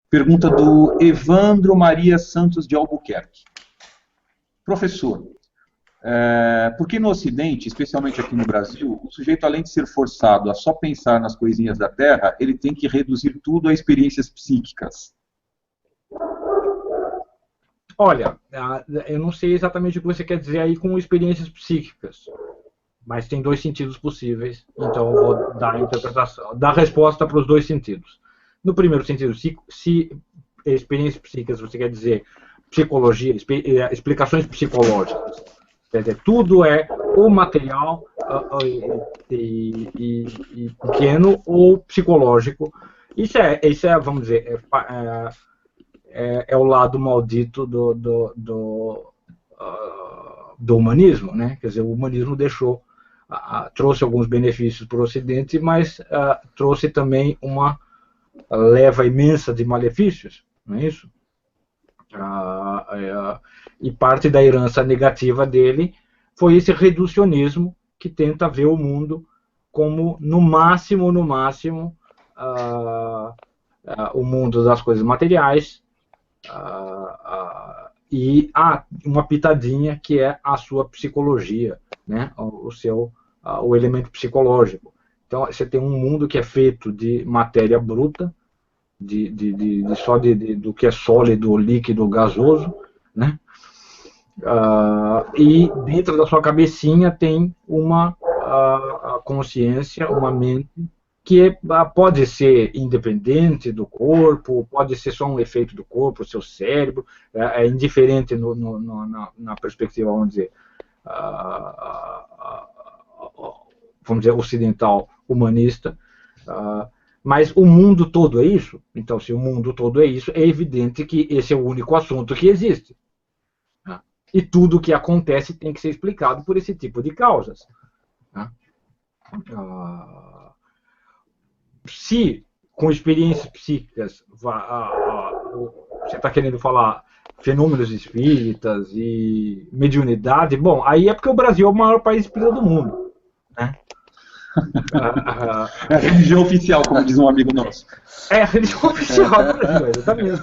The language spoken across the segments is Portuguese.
Pergunta do Evandro Maria Santos de Albuquerque. Professor, por que no Ocidente, especialmente aqui no Brasil, o sujeito, além de ser forçado a só pensar nas coisinhas da Terra, ele tem que reduzir tudo a experiências psíquicas? Olha, eu não sei exatamente o que você quer dizer aí com experiências psíquicas, mas tem dois sentidos possíveis, então eu vou dar a interpretação, dar a resposta para os dois sentidos. No primeiro sentido, se experiências psíquicas você quer dizer psicologia, explicações psicológicas, quer dizer, tudo é ou material e pequeno ou psicológico. Isso é vamos dizer, é o lado maldito do humanismo, né? Quer dizer, o humanismo trouxe alguns benefícios para o Ocidente, mas trouxe também uma leva imensa de malefícios, não é isso? E parte da herança negativa dele foi esse reducionismo que tenta ver o mundo como, no máximo, o mundo das coisas materiais, e uma pitadinha que é a sua psicologia, né? O elemento psicológico. Então você tem um mundo que é feito de matéria bruta, só do que é sólido, líquido, gasoso, né? E dentro da sua cabecinha tem uma consciência, uma mente que pode ser independente do corpo, pode ser só um efeito do corpo, o seu cérebro, é indiferente na perspectiva, vamos dizer, ocidental, humanista, mas o mundo todo é isso. Então, se o mundo todo é isso, é evidente que esse é o único assunto que existe. E tudo o que acontece tem que ser explicado por esse tipo de causas. Se com experiências psíquicas você está querendo falar fenômenos espíritas e mediunidade, bom, aí é porque o Brasil é o maior país espírita do mundo, né? É a religião oficial, como diz um amigo nosso. É a religião oficial do Brasil, exatamente.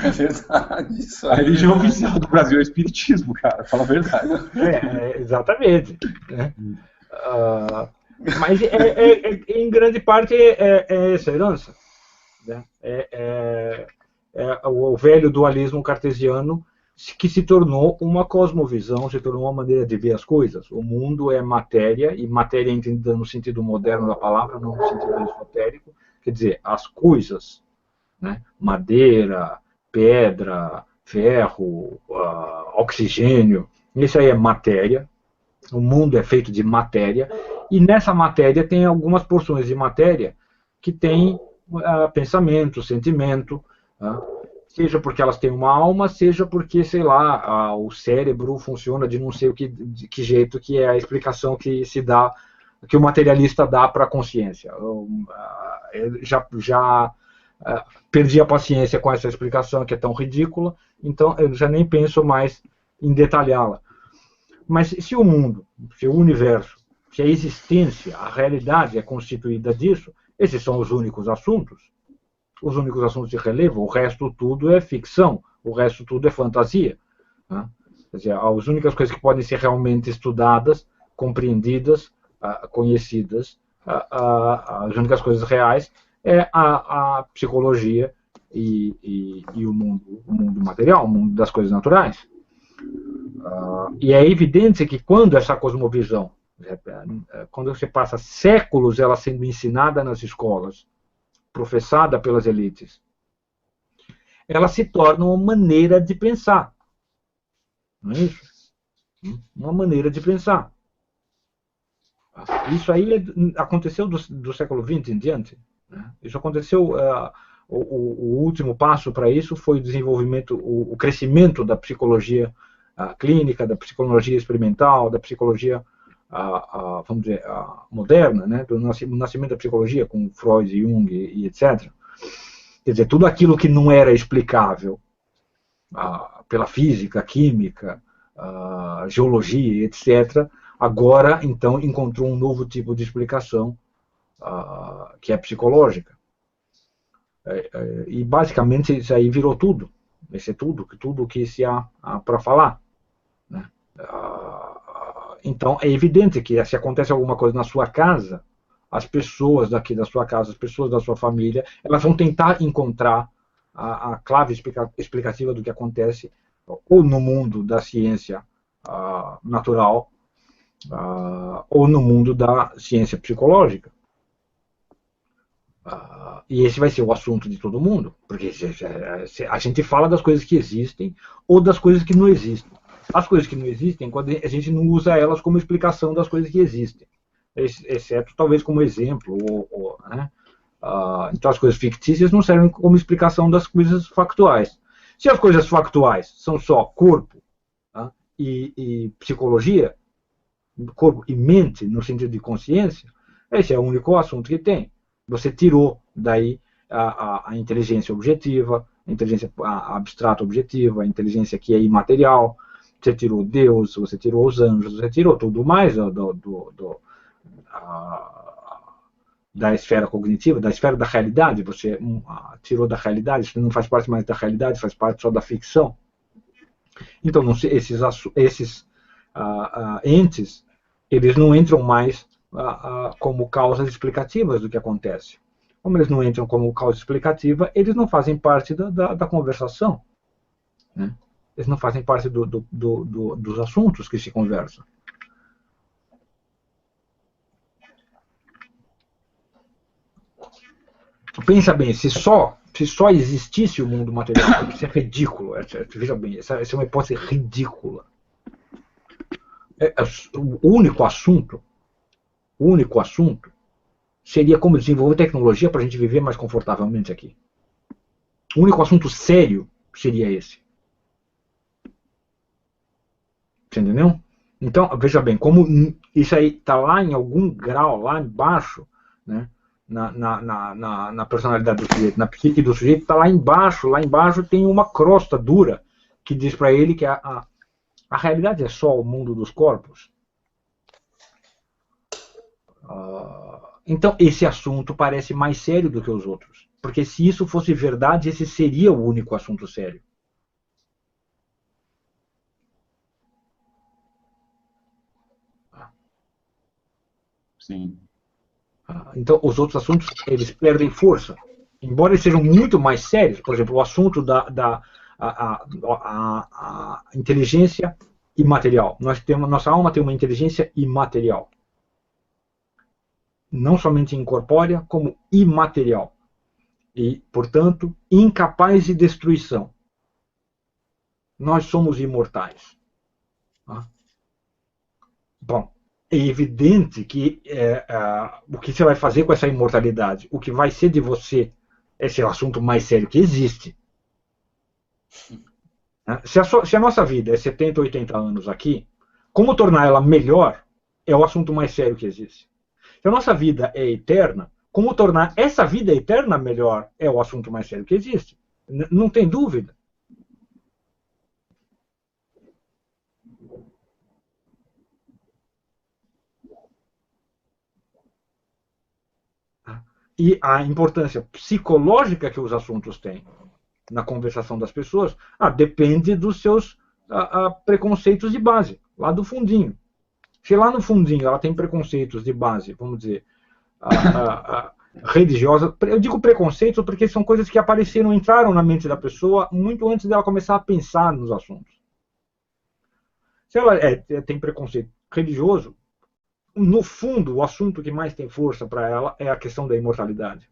É verdade. Isso a religião oficial do Brasil é o espiritismo, cara, fala a verdade. Exatamente. Né? Mas em grande parte é essa herança. Né? O velho dualismo cartesiano que se tornou uma cosmovisão, se tornou uma maneira de ver as coisas. O mundo é matéria, e matéria entendida no sentido moderno da palavra, não no sentido esotérico, quer dizer, as coisas, né? Madeira, pedra, ferro, oxigênio, isso aí é matéria. O mundo é feito de matéria, e nessa matéria tem algumas porções de matéria que tem pensamento, sentimento, seja porque elas têm uma alma, seja porque, sei lá, o cérebro funciona de não sei de que jeito, que é a explicação que se dá, que o materialista dá para a consciência. Eu já perdi a paciência com essa explicação que é tão ridícula, então eu já nem penso mais em detalhá-la. Mas se o mundo, se o universo, se a existência, a realidade é constituída disso, esses são os únicos assuntos de relevo. O resto tudo é ficção, o resto tudo é fantasia. Né? Quer dizer, as únicas coisas que podem ser realmente estudadas, compreendidas, conhecidas, as únicas coisas reais é a psicologia e o mundo material, o mundo das coisas naturais. E é evidente que quando essa cosmovisão, quando você passa séculos ela sendo ensinada nas escolas, professada pelas elites, ela se torna uma maneira de pensar. Não é isso? Uma maneira de pensar. Isso aí aconteceu do século XX em diante. Né? Isso aconteceu... o último passo para isso foi o desenvolvimento, o crescimento da psicologia clínica, da psicologia experimental, da psicologia, vamos dizer, moderna, né? Do nascimento da psicologia com Freud, Jung e etc. Quer dizer, tudo aquilo que não era explicável pela física, química, geologia, etc., agora, então, encontrou um novo tipo de explicação que é psicológica. E basicamente isso aí virou tudo. Isso é tudo que se há para falar, né? Então é evidente que se acontece alguma coisa na sua casa, as pessoas daqui da sua casa, as pessoas da sua família, elas vão tentar encontrar a clave explicativa do que acontece ou no mundo da ciência natural ou no mundo da ciência psicológica. E esse vai ser o assunto de todo mundo, porque a gente fala das coisas que existem ou das coisas que não existem. As coisas que não existem, quando a gente não usa elas como explicação das coisas que existem, exceto talvez como exemplo. Né? Então as coisas fictícias não servem como explicação das coisas factuais. Se as coisas factuais são só corpo, tá? e psicologia, corpo e mente no sentido de consciência, esse é o único assunto que tem. Você tirou daí a inteligência objetiva, a inteligência abstrata objetiva, a inteligência que é imaterial, você tirou Deus, você tirou os anjos, você tirou tudo mais da esfera cognitiva, da esfera da realidade, você tirou da realidade, isso não faz parte mais da realidade, faz parte só da ficção. Então, esses entes, eles não entram mais como causas explicativas do que acontece. Como eles não entram como causa explicativa, eles não fazem parte da conversação, né? Eles não fazem parte dos assuntos que se conversam. Pensa bem, se só existisse o mundo material, isso é ridículo. Veja bem, essa é uma hipótese ridícula. O único assunto seria como desenvolver tecnologia para a gente viver mais confortavelmente aqui. O único assunto sério seria esse. Você entendeu? Então, veja bem, como isso aí está lá em algum grau, lá embaixo, né, na personalidade do sujeito, na psique do sujeito, está lá embaixo tem uma crosta dura que diz para ele que a realidade é só o mundo dos corpos. Então, esse assunto parece mais sério do que os outros. Porque se isso fosse verdade, esse seria o único assunto sério. Sim. Então, os outros assuntos, eles perdem força. Embora eles sejam muito mais sérios. Por exemplo, o assunto da inteligência imaterial. Nossa alma tem uma inteligência imaterial. Não somente incorpórea, como imaterial. E, portanto, incapaz de destruição. Nós somos imortais. Bom, é evidente que o que você vai fazer com essa imortalidade, o que vai ser de você, esse é o assunto mais sério que existe. Se a nossa vida é 70, 80 anos aqui, como tornar ela melhor é o assunto mais sério que existe. Se a nossa vida é eterna, como tornar essa vida eterna melhor é o assunto mais sério que existe. Não tem dúvida. E a importância psicológica que os assuntos têm na conversação das pessoas depende dos seus preconceitos de base, lá do fundinho. Se lá no fundinho ela tem preconceitos de base, vamos dizer, religiosa, eu digo preconceitos porque são coisas que apareceram, entraram na mente da pessoa muito antes dela começar a pensar nos assuntos. Se ela tem preconceito religioso, no fundo, o assunto que mais tem força para ela é a questão da imortalidade.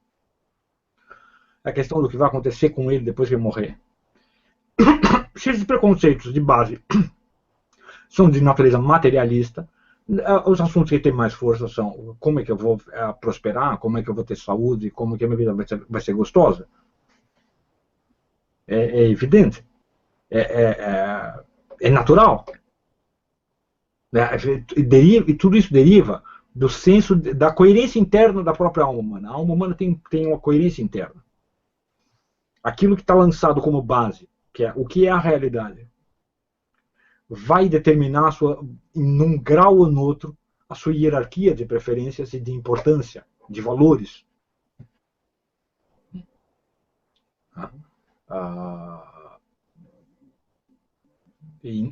A questão do que vai acontecer com ele depois que ele morrer. Se esses preconceitos de base são de natureza materialista, os assuntos que têm mais força são como é que eu vou prosperar, como é que eu vou ter saúde, como é que a minha vida vai ser gostosa. É evidente. É natural. E tudo isso deriva do senso da coerência interna da própria alma humana. A alma humana tem uma coerência interna. Aquilo que está lançado como base, que é o que é a realidade, vai determinar num grau ou no outro, a sua hierarquia de preferências e de importância, de valores.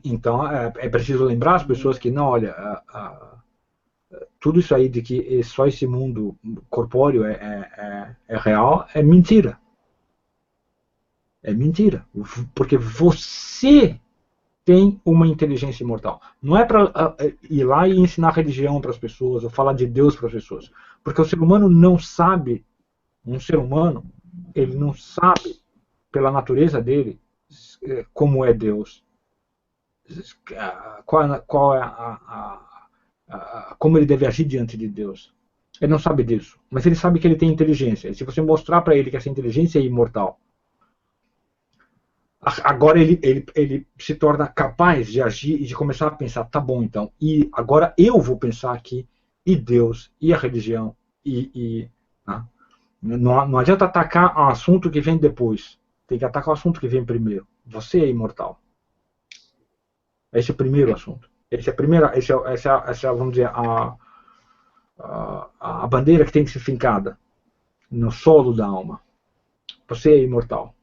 Então é preciso lembrar as pessoas que não, olha, tudo isso aí de que só esse mundo corpóreo é real é mentira. É mentira. Porque você tem uma inteligência imortal. Não é para ir lá e ensinar religião para as pessoas, ou falar de Deus para as pessoas. Porque o ser humano não sabe, um ser humano, ele não sabe, pela natureza dele, como é Deus. Qual é como ele deve agir diante de Deus. Ele não sabe disso. Mas ele sabe que ele tem inteligência. E se você mostrar para ele que essa inteligência é imortal, agora ele se torna capaz de agir e de começar a pensar, tá bom então, e agora eu vou pensar aqui, e Deus, e a religião, não adianta atacar o assunto que vem depois, tem que atacar o assunto que vem primeiro. Você é imortal. Esse é o primeiro assunto. Essa é, vamos dizer, a bandeira que tem que ser fincada no solo da alma. Você é imortal.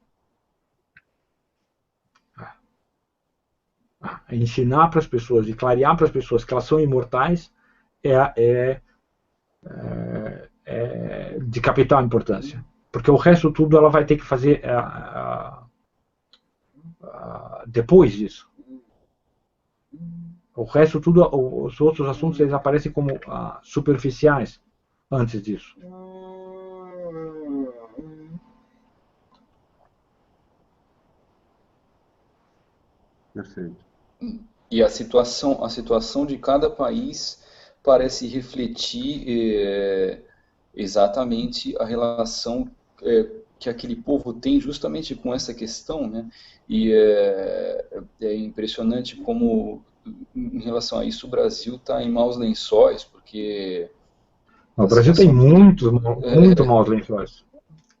Ensinar para as pessoas e clarear para as pessoas que elas são imortais é de capital importância. Porque o resto tudo ela vai ter que fazer depois disso. O resto tudo, os outros assuntos, eles aparecem como superficiais antes disso. Perfeito. E a situação de cada país parece refletir exatamente a relação que aquele povo tem justamente com essa questão, né? E é impressionante como, em relação a isso, o Brasil está em maus lençóis, porque O Brasil tem muito maus lençóis.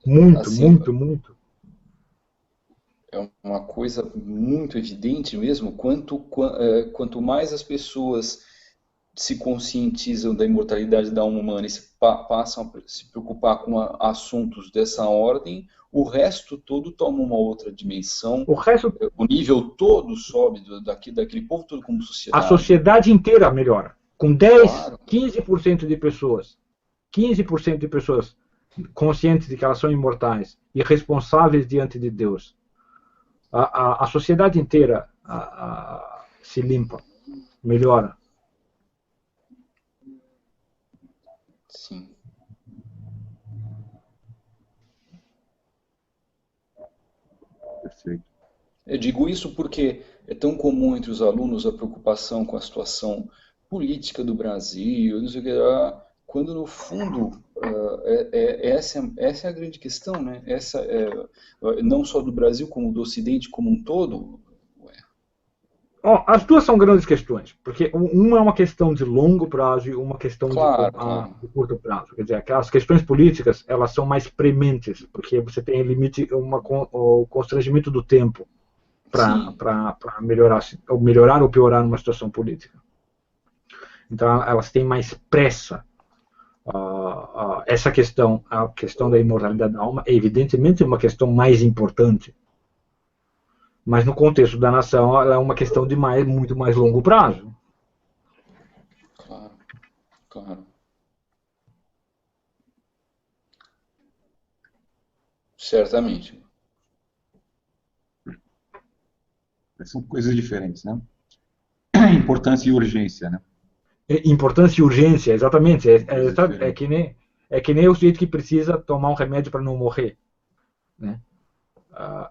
Muito, assim, muito. é uma coisa muito evidente mesmo, quanto mais as pessoas se conscientizam da imortalidade da alma humana e passam a se preocupar com assuntos dessa ordem, o resto todo toma uma outra dimensão. O nível todo sobe daquele povo todo como sociedade. A sociedade inteira melhora. Com 10, claro. 15% de pessoas, 15% de pessoas conscientes de que elas são imortais e responsáveis diante de Deus, a sociedade inteira se limpa, melhora. Sim. Perfeito. Eu digo isso porque é tão comum entre os alunos a preocupação com a situação política do Brasil, não sei o que, quando no fundo essa é a grande questão, né? Essa não só do Brasil, como do Ocidente como um todo. As duas são grandes questões, porque uma é uma questão de longo prazo e uma questão de curto prazo. Quer dizer, as questões políticas, elas são mais prementes, porque você tem limite, o constrangimento do tempo para melhorar ou piorar uma situação política. Então, elas têm mais pressa. Essa questão, a questão da imortalidade da alma, é evidentemente uma questão mais importante. Mas no contexto da nação, ela é uma questão de muito mais longo prazo. Claro. Certamente. São coisas diferentes, né? Importância e urgência, né? Importância e urgência, exatamente. É que nem o sujeito que precisa tomar um remédio para não morrer, né?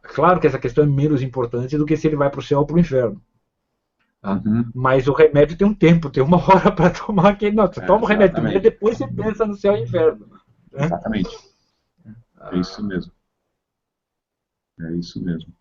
Claro que essa questão é menos importante do que se ele vai para o céu ou para o inferno. Mas o remédio tem um tempo, tem uma hora para tomar aquele. Não, você toma o remédio primeiro, depois você pensa no céu e inferno. Exatamente. É isso mesmo. É isso mesmo.